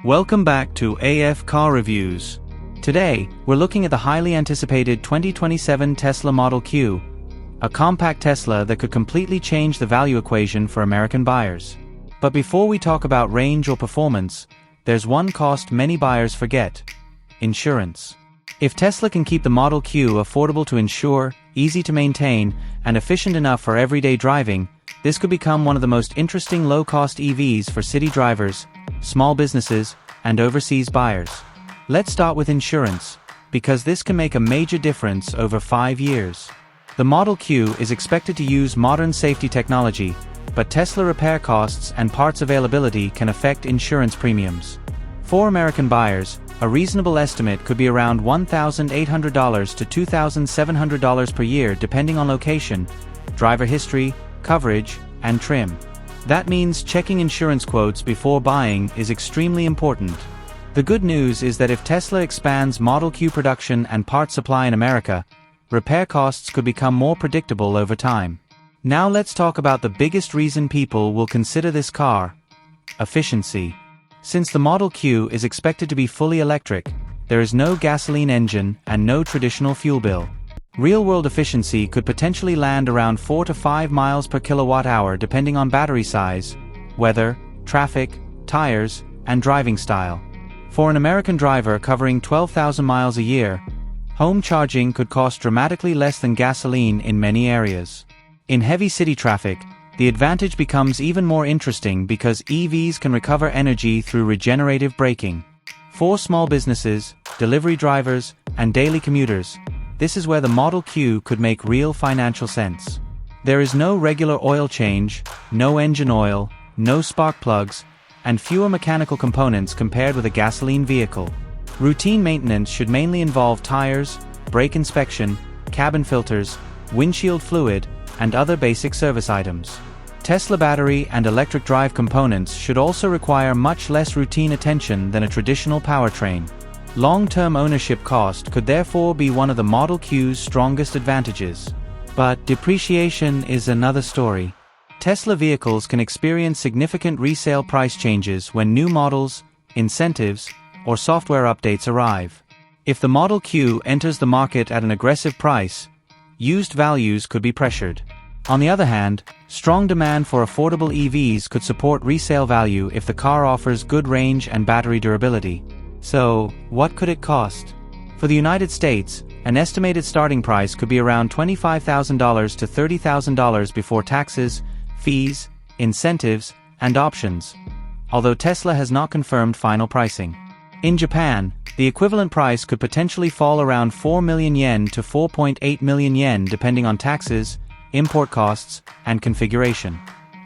Welcome back to AF Car Reviews. Today, we're looking at the highly anticipated 2027 Tesla Model Q, a compact Tesla that could completely change the value equation for American buyers. But before we talk about range or performance, there's one cost many buyers forget: insurance. If Tesla can keep the Model Q affordable to insure, easy to maintain, and efficient enough for everyday driving, this could become one of the most interesting low-cost EVs for city drivers, small businesses, and overseas buyers. Let's start with insurance, because this can make a major difference over 5 years. The Model Q is expected to use modern safety technology, but Tesla repair costs and parts availability can affect insurance premiums. For American buyers, a reasonable estimate could be around $1,800 to $2,700 per year depending on location, driver history, coverage, and trim. That means checking insurance quotes before buying is extremely important. The good news is that if Tesla expands Model Q production and parts supply in America, repair costs could become more predictable over time. Now let's talk about the biggest reason people will consider this car: efficiency. Since the Model Q is expected to be fully electric, there is no gasoline engine and no traditional fuel bill. Real-world efficiency could potentially land around 4 to 5 miles per kilowatt-hour depending on battery size, weather, traffic, tires, and driving style. For an American driver covering 12,000 miles a year, home charging could cost dramatically less than gasoline in many areas. In heavy city traffic, the advantage becomes even more interesting because EVs can recover energy through regenerative braking. For small businesses, delivery drivers, and daily commuters, this is where the Model Q could make real financial sense. There is no regular oil change, no engine oil, no spark plugs, and fewer mechanical components compared with a gasoline vehicle. Routine maintenance should mainly involve tires, brake inspection, cabin filters, windshield fluid, and other basic service items. Tesla battery and electric drive components should also require much less routine attention than a traditional powertrain. Long-term ownership cost could therefore be one of the Model Q's strongest advantages. But depreciation is another story. Tesla vehicles can experience significant resale price changes when new models, incentives, or software updates arrive. If the Model Q enters the market at an aggressive price, used values could be pressured. On the other hand, strong demand for affordable EVs could support resale value if the car offers good range and battery durability. So, what could it cost? For the United States, an estimated starting price could be around $25,000 to $30,000 before taxes, fees, incentives, and options, although Tesla has not confirmed final pricing. In Japan, the equivalent price could potentially fall around 4 million yen to 4.8 million yen depending on taxes, import costs, and configuration.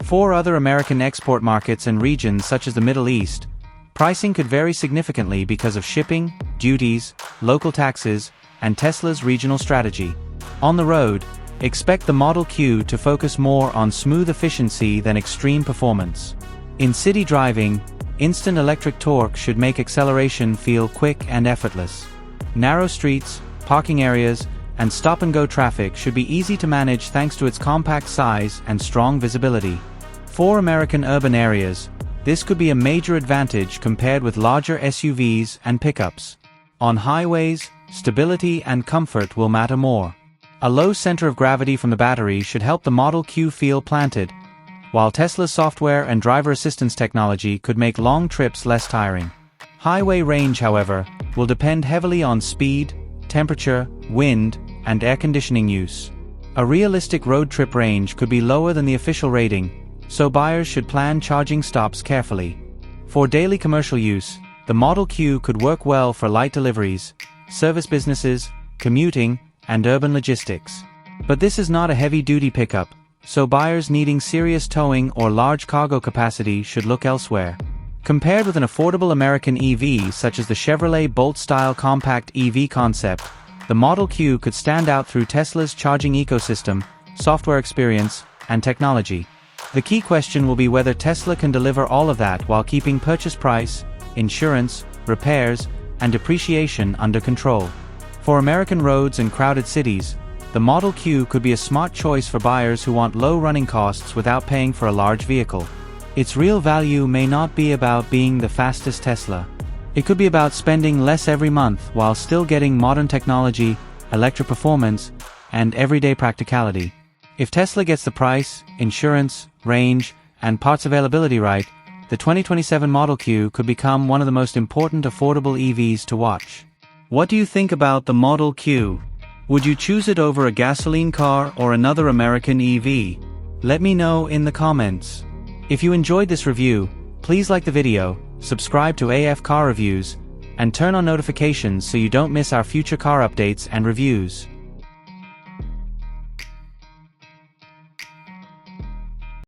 For other American export markets and regions such as the Middle East, pricing could vary significantly because of shipping, duties, local taxes, and Tesla's regional strategy. On the road, expect the Model Q to focus more on smooth efficiency than extreme performance. In city driving, instant electric torque should make acceleration feel quick and effortless. Narrow streets, parking areas, and stop-and-go traffic should be easy to manage thanks to its compact size and strong visibility. For American urban areas, this could be a major advantage compared with larger SUVs and pickups. On highways, stability and comfort will matter more. A low center of gravity from the battery should help the Model Q feel planted, while Tesla's software and driver assistance technology could make long trips less tiring. Highway range, however, will depend heavily on speed, temperature, wind, and air conditioning use. A realistic road trip range could be lower than the official rating, so buyers should plan charging stops carefully. For daily commercial use, the Model Q could work well for light deliveries, service businesses, commuting, and urban logistics. But this is not a heavy-duty pickup, so buyers needing serious towing or large cargo capacity should look elsewhere. Compared with an affordable American EV such as the Chevrolet Bolt-style compact EV concept, the Model Q could stand out through Tesla's charging ecosystem, software experience, and technology. The key question will be whether Tesla can deliver all of that while keeping purchase price, insurance, repairs, and depreciation under control. For American roads and crowded cities, the Model Q could be a smart choice for buyers who want low running costs without paying for a large vehicle. Its real value may not be about being the fastest Tesla. It could be about spending less every month while still getting modern technology, electric performance, and everyday practicality. If Tesla gets the price, insurance, range, and parts availability right, the 2027 Model Q could become one of the most important affordable EVs to watch. What do you think about the Model Q? Would you choose it over a gasoline car or another American EV? Let me know in the comments. If you enjoyed this review, please like the video, subscribe to AF Car Reviews, and turn on notifications so you don't miss our future car updates and reviews.